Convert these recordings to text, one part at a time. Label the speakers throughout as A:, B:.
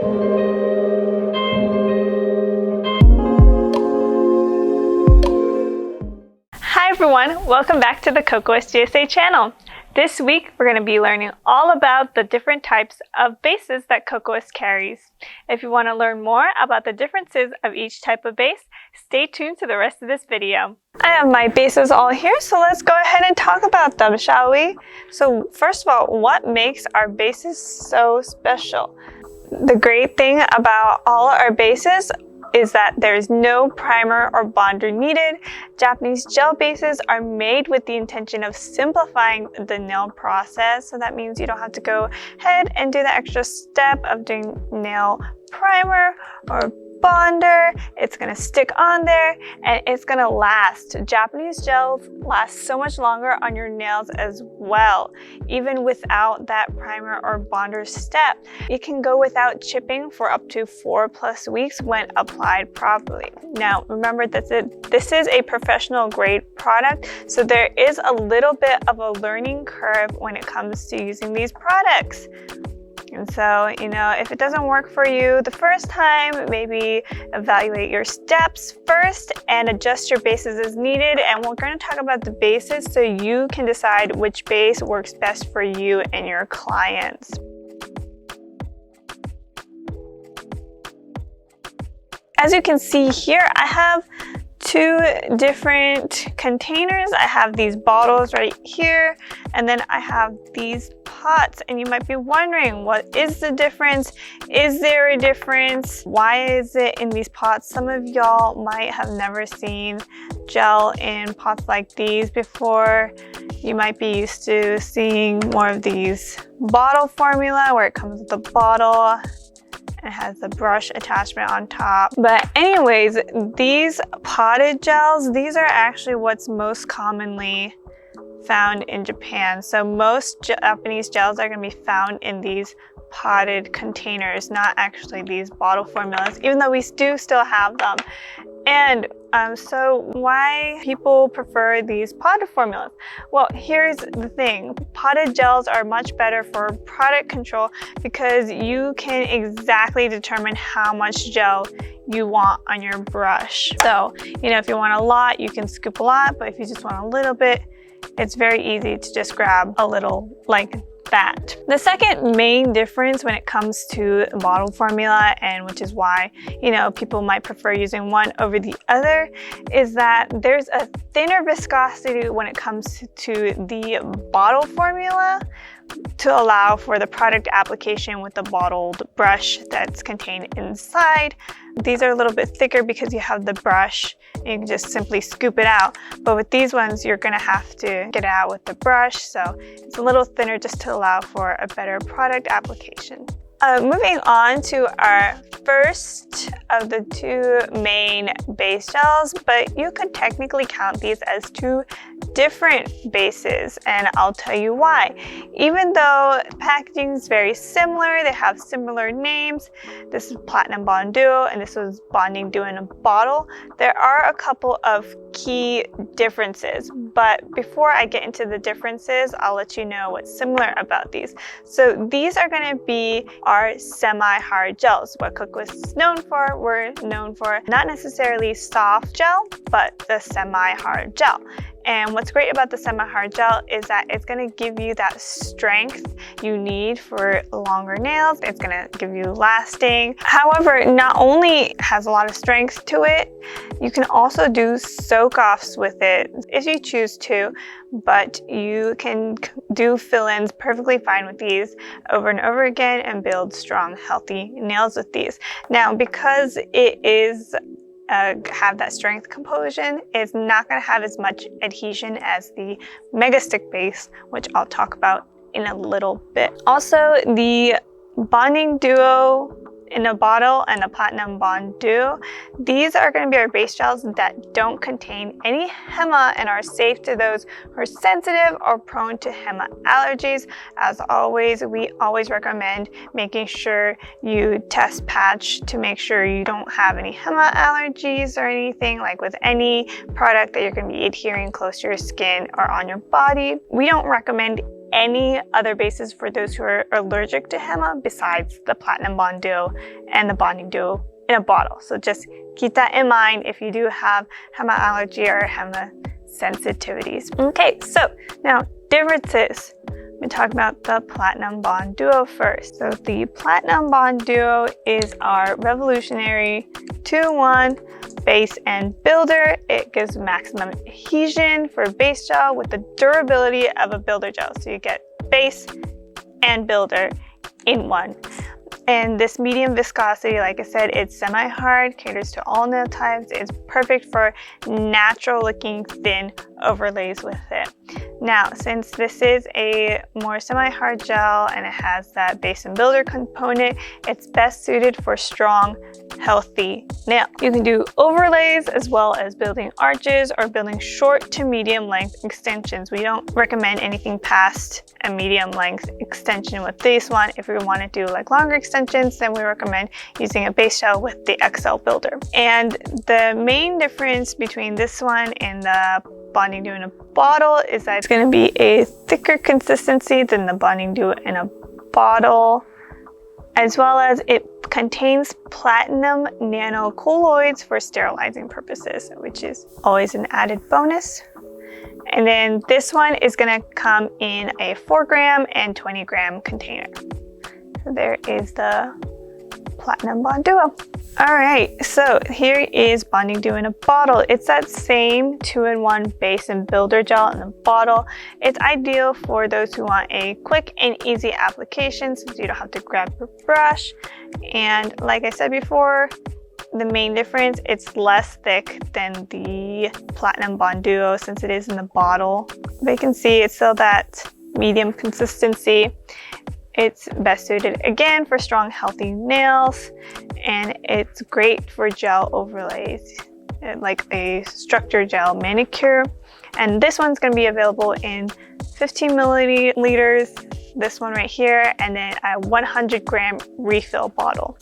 A: Hi everyone, welcome back to the Kokoist USA channel. This week we're going to be learning all about the different types of bases that Kokoist carries. If you want to learn more about the differences of each type of base, stay tuned to the rest of this video. I have my bases all here, so let's go ahead and talk about them, shall we? So first of all, what makes our bases so special? The great thing about all our bases is that there's no primer or bonder needed. Japanese gel bases are made with the intention of simplifying the nail process. So that means you don't have to go ahead and do the extra step of doing nail primer or bonder. It's gonna stick on there and it's gonna last. Japanese gels last so much longer on your nails as well, even without that primer or bonder step. It can go without chipping for up to 4+ weeks when applied properly. Now remember that this is a professional grade product, so there is a little bit of a learning curve when it comes to using these products. And so, if it doesn't work for you the first time, maybe evaluate your steps first and adjust your bases as needed. And we're going to talk about the bases so you can decide which base works best for you and your clients. As you can see here, I have two different containers. I have these bottles right here, and then I have these pots. And you might be wondering, what is the difference? Is there a difference? Why is it in these pots? Some of y'all might have never seen gel in pots like these before. You might be used to seeing more of these bottle formula where it comes with a bottle. It has the brush attachment on top. But anyways, these potted gels, these are actually what's most commonly found in Japan. So most Japanese gels are going to be found in these potted containers, not actually these bottle formulas, even though we do still have them. And so why people prefer these potted formulas? Well, here's the thing. Potted gels are much better for product control because you can exactly determine how much gel you want on your brush. So, if you want a lot, you can scoop a lot, but if you just want a little bit, it's very easy to just grab a little like that. The second main difference when it comes to bottle formula, and which is why people might prefer using one over the other, is that there's a thinner viscosity when it comes to the bottle formula to allow for the product application with the bottled brush that's contained inside. These are a little bit thicker because you have the brush and you can just simply scoop it out. But with these ones, you're gonna have to get it out with the brush. So it's a little thinner just to allow for a better product application. Moving on to our first of the two main base gels, but you could technically count these as two different bases, and I'll tell you why. Even though the packaging is very similar, they have similar names. This is Platinum Bond Duo and this was Bonding Duo in a bottle. There are a couple of key differences, but before I get into the differences, I'll let you know what's similar about these. So these are going to be our semi-hard gels. What Kokoist is known for, we're known for not necessarily soft gel, but the semi-hard gel. And what's great about the semi-hard gel is that it's going to give you that strength you need for longer nails. It's going to give you lasting. However, not only has a lot of strength to it, you can also do soak-offs with it if you choose to, but you can do fill-ins perfectly fine with these over and over again and build strong, healthy nails with these. Now, because it is have that strength composition, it's not going to have as much adhesion as the Mega Stick base, which I'll talk about in a little bit. Also, the Bonding Duo in a bottle and a Platinum Bond Duo, these are going to be our base gels that don't contain any HEMA and are safe to those who are sensitive or prone to HEMA allergies. As always, we always recommend making sure you test patch to make sure you don't have any HEMA allergies or anything, like with any product that you're going to be adhering close to your skin or on your body. We don't recommend any other bases for those who are allergic to Hema besides the Platinum Bond Duo and the Bonding Duo in a bottle. So just keep that in mind if you do have Hema allergy or Hema sensitivities. Okay, so now differences. We talk about the Platinum Bond Duo first. So the Platinum Bond Duo is our revolutionary 2-in-1 base and builder. It gives maximum adhesion for base gel with the durability of a builder gel. So you get base and builder in one. And this medium viscosity, like I said, it's semi-hard, caters to all nail types. It's perfect for natural looking thin overlays with it. Now, since this is a more semi-hard gel and it has that base and builder component, it's best suited for strong, healthy nails. You can do overlays as well as building arches or building short to medium length extensions. We don't recommend anything past a medium length extension with this one. If we want to do like longer extensions, then we recommend using a base gel with the XL builder. And the main difference between this one and the Bonding Duo in a bottle is that it's going to be a thicker consistency than the Bonding Duo in a bottle, as well as it contains platinum nanocolloids for sterilizing purposes, which is always an added bonus. And then this one is going to come in a 4-gram and 20-gram container. So there is the Platinum Bond Duo. All right, so here is Bonding Duo in a bottle. It's that same 2-in-1 base and builder gel in a bottle. It's ideal for those who want a quick and easy application since you don't have to grab your brush. And like I said before, the main difference, it's less thick than the Platinum Bond Duo since it is in the bottle. But you can see it's still that medium consistency. It's best suited again for strong, healthy nails, and it's great for gel overlays, like a structured gel manicure. And this one's going to be available in 15 milliliters, this one right here, and then a 100-gram refill bottle.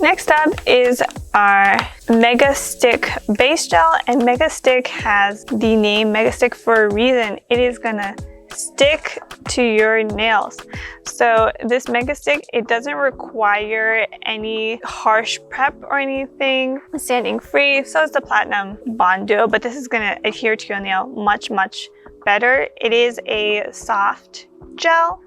A: Next up is our Mega Stick base gel, and Mega Stick has the name Mega Stick for a reason. It is gonna stick to your nails. So this Mega Stick, it doesn't require any harsh prep or anything, sanding free. So is the Platinum Bond Duo, but this is gonna adhere to your nail much, much better. It is a soft gel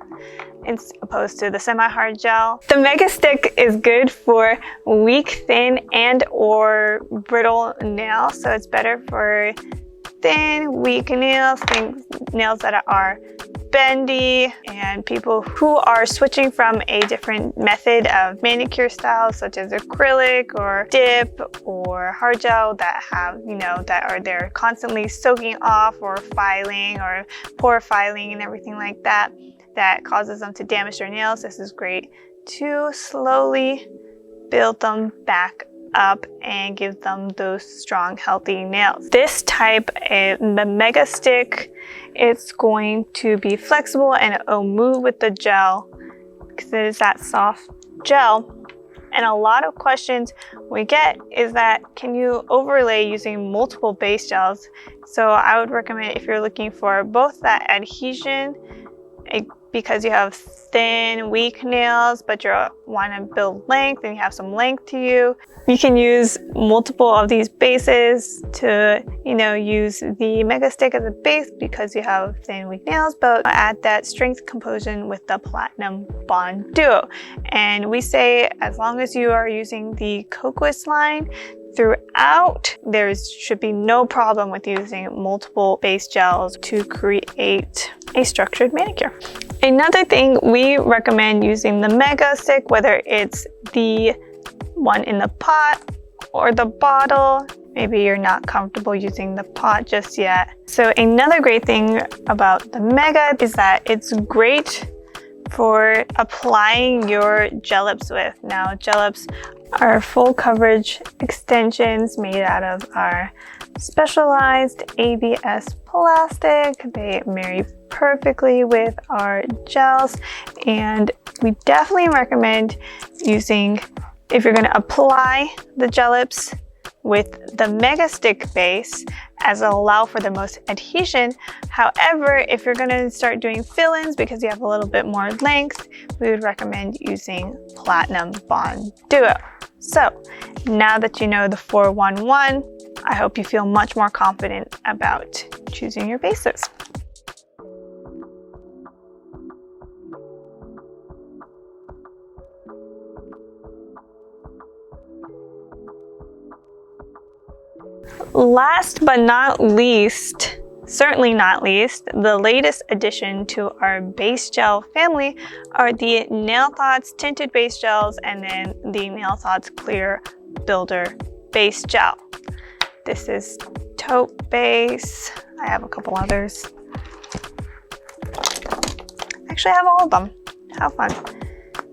A: as opposed to the semi-hard gel. The Mega Stick is good for weak, thin, and or brittle nails. So it's better for thin, weak nails, nails that are bendy, and people who are switching from a different method of manicure styles such as acrylic or dip or hard gel that have, that are there constantly soaking off or filing or pore filing and everything like that, that causes them to damage their nails. This is great to slowly build them back up and give them those strong, healthy nails. This type, the Mega Stick, it's going to be flexible and it'll move with the gel because it is that soft gel. And a lot of questions we get is that, can you overlay using multiple base gels? So I would recommend, if you're looking for both that adhesion, because you have thin, weak nails, but you want to build length and you have some length to you, you can use multiple of these bases to, use the Mega Stick as a base because you have thin, weak nails, but add that strength composition with the Platinum Bond Duo. And we say, as long as you are using the Kokoist line throughout, there should be no problem with using multiple base gels to create a structured manicure. Another thing, we recommend using the Mega Stick, whether it's the one in the pot or the bottle. Maybe you're not comfortable using the pot just yet. So another great thing about the Mega is that it's great for applying your Gelips with. Now, Gelips are full coverage extensions made out of our specialized ABS plastic. They marry perfectly with our gels, and we definitely recommend using, if you're going to apply the Gelips with the Mega Stick base, as it'll allow for the most adhesion. However, if you're going to start doing fill-ins because you have a little bit more length, we would recommend using Platinum Bond Duo. So now that you know the 411, I hope you feel much more confident about choosing your bases. Last but not least, certainly not least, the latest addition to our base gel family are the Nail Thoughts Tinted Base Gels and then the Nail Thoughts Clear Builder Base Gel. This is taupe base. I have a couple others. Actually, I have all of them. How fun.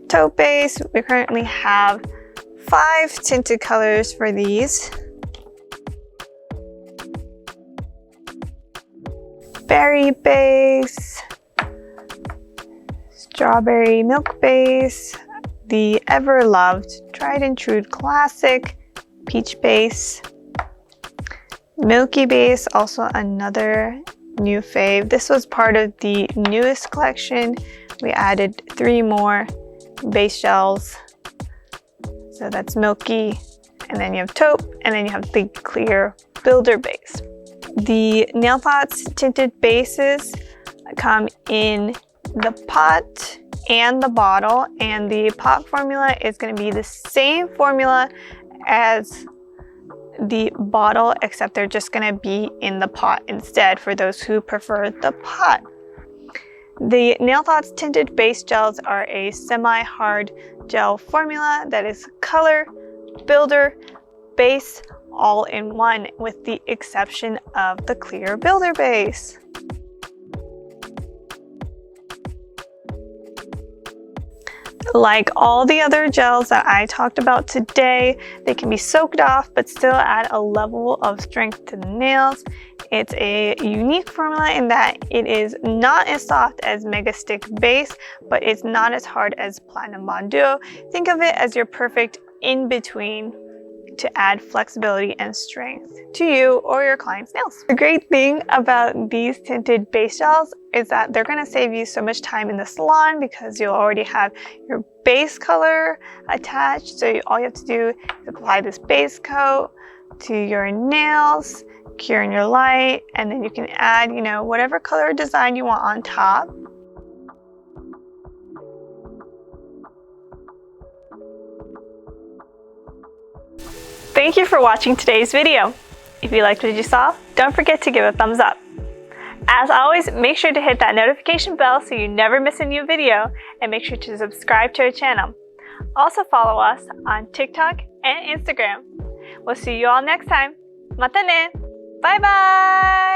A: Taupe base, we currently have 5 tinted colors for these. Berry base, strawberry milk base, the ever loved tried and true classic peach base, milky base, also another new fave. This was part of the newest collection. We added 3 more base gels. So that's milky, and then you have taupe, and then you have the clear builder base. The Nail Thoughts tinted bases come in the pot and the bottle, and the pot formula is going to be the same formula as the bottle, except they're just going to be in the pot instead for those who prefer the pot. The Nail Thoughts tinted base gels are a semi-hard gel formula that is color, builder, base, all in one, with the exception of the clear builder base. Like all the other gels that I talked about today, they can be soaked off but still add a level of strength to the nails. It's a unique formula in that it is not as soft as Mega Stick Base, but it's not as hard as Platinum Bond Duo. Think of it as your perfect in-between to add flexibility and strength to you or your client's nails. The great thing about these tinted base gels is that they're going to save you so much time in the salon because you'll already have your base color attached. So all you have to do is apply this base coat to your nails, cure in your light, and then you can add, whatever color design you want on top. Thank you for watching today's video. If you liked what you saw, don't forget to give a thumbs up. As always, make sure to hit that notification bell so you never miss a new video, and make sure to subscribe to our channel. Also follow us on TikTok and Instagram. We'll see you all next time. Mata ne! Bye bye!